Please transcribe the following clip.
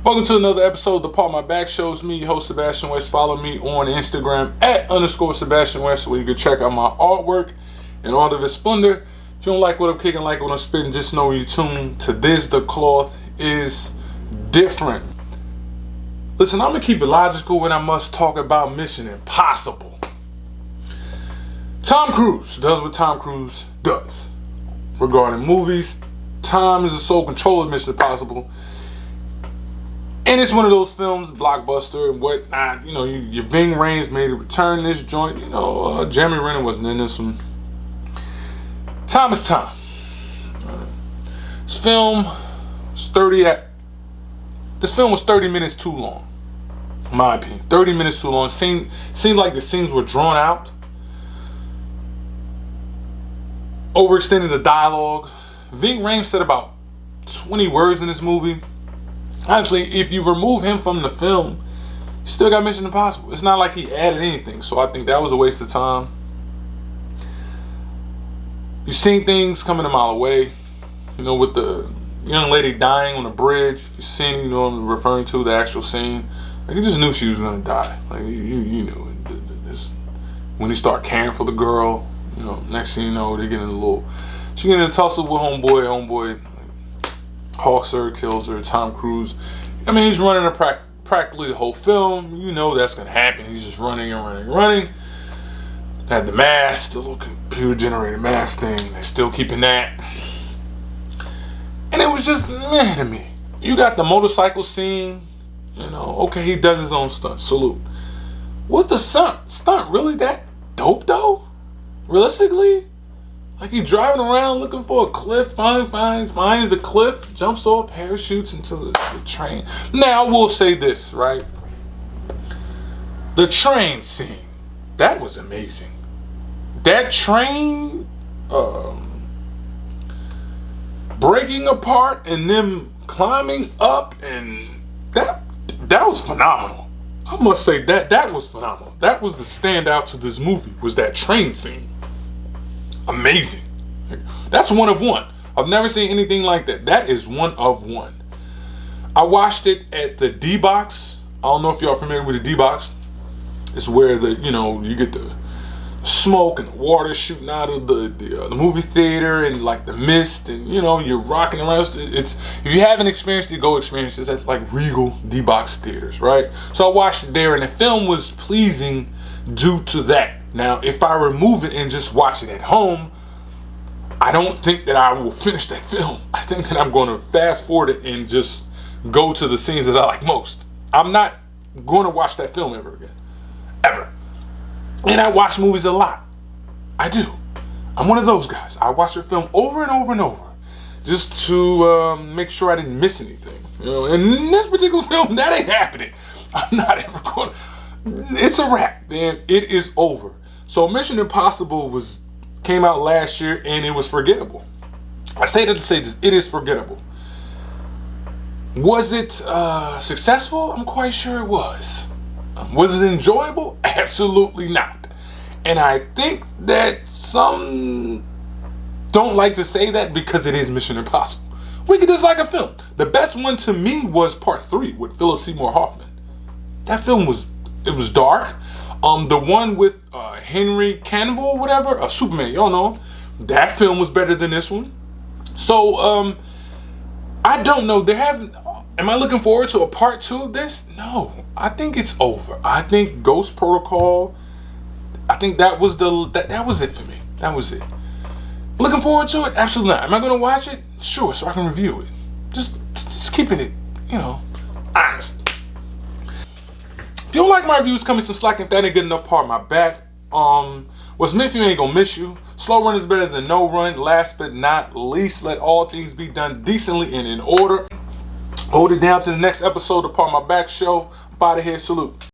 Welcome to another episode of The Part My Back Show. It's me, your host Sebastian West. Follow me on Instagram @_Sebastian West, where you can check out my artwork in all of its splendor. If you don't like what I'm kicking, like what I'm spitting, just know you tuned to this. The cloth is different. Listen, I'm gonna keep it logical when I must talk about Mission Impossible. Tom Cruise does what Tom Cruise does regarding movies. Tom is the sole controller of Mission Impossible. And it's one of those films, blockbuster and whatnot. You know, your Ving Rhames made a return in this joint. Jeremy Renner wasn't in this one. Time is time. This film was 30 minutes too long, in my opinion. 30 minutes too long. It seemed like the scenes were drawn out. Overextended the dialogue. Ving Rhames said about 20 words in this movie. Honestly, if you remove him from the film, you still got Mission Impossible. It's not like he added anything, so I think that was a waste of time. You've seen things coming a mile away, with the young lady dying on the bridge. If you've seen it, I'm referring to the actual scene. Like, you just knew she was gonna die. Like, you knew it. This, when you start caring for the girl, next thing you know, they get in she get in a tussle with homeboy. Hawks her, kills her. Tom Cruise, he's running practically the whole film. You know that's gonna happen. He's just running. Had the mask, the little computer generated mask thing. They're still keeping that, and it was just meh to me. You got the motorcycle scene. Okay, he does his own stunt. Salute. Was the stunt really that dope though? Realistically? Like, he driving around looking for a cliff, finds the cliff, jumps off, parachutes into the train. Now, I will say this, right? The train scene, that was amazing. That train breaking apart and them climbing up, and that was phenomenal. I must say that was phenomenal. That was the standout to this movie, was that train scene. Amazing. That's one of one. I've never seen anything like that. That is one of one. I watched it at the D-Box. I don't know if y'all are familiar with the D-Box. It's where you get the smoke and the water shooting out of the movie theater, and like the mist, and you're rocking around. If you haven't experienced it, go experience it. It's like Regal D-Box theaters, right? So I watched it there, and the film was pleasing due to that. Now, if I remove it and just watch it at home, I don't think that I will finish that film. I think that I'm going to fast forward it and just go to the scenes that I like most. I'm not going to watch that film ever again. Ever. And I watch movies a lot. I do. I'm one of those guys. I watch a film over and over and over just to make sure I didn't miss anything. And this particular film, that ain't happening. I'm not ever going to. It's a wrap, man. It is over. So Mission Impossible came out last year, and it was forgettable. I say that to say this: it is forgettable. Was it successful? I'm quite sure it was. Was it enjoyable? Absolutely not. And I think that some don't like to say that because it is Mission Impossible. We could dislike a film. The best one to me was Part 3 with Philip Seymour Hoffman. That film was dark. The one with Henry Cavill, whatever, Superman, y'all know, that film was better than this one. So, I don't know. Am I looking forward to a part 2 of this? No, I think it's over. I think Ghost Protocol, I think that was that was it for me. That was it. Looking forward to it? Absolutely not. Am I going to watch it? Sure, so I can review it. Just keeping it, honest. If you don't like my reviews, cut me some slack if that ain't good enough. Part my back. What's meant for you ain't gonna miss you. Slow run is better than no run. Last but not least, let all things be done decently and in order. Hold it down to the next episode of Part My Back Show. I'm out of here. Salute.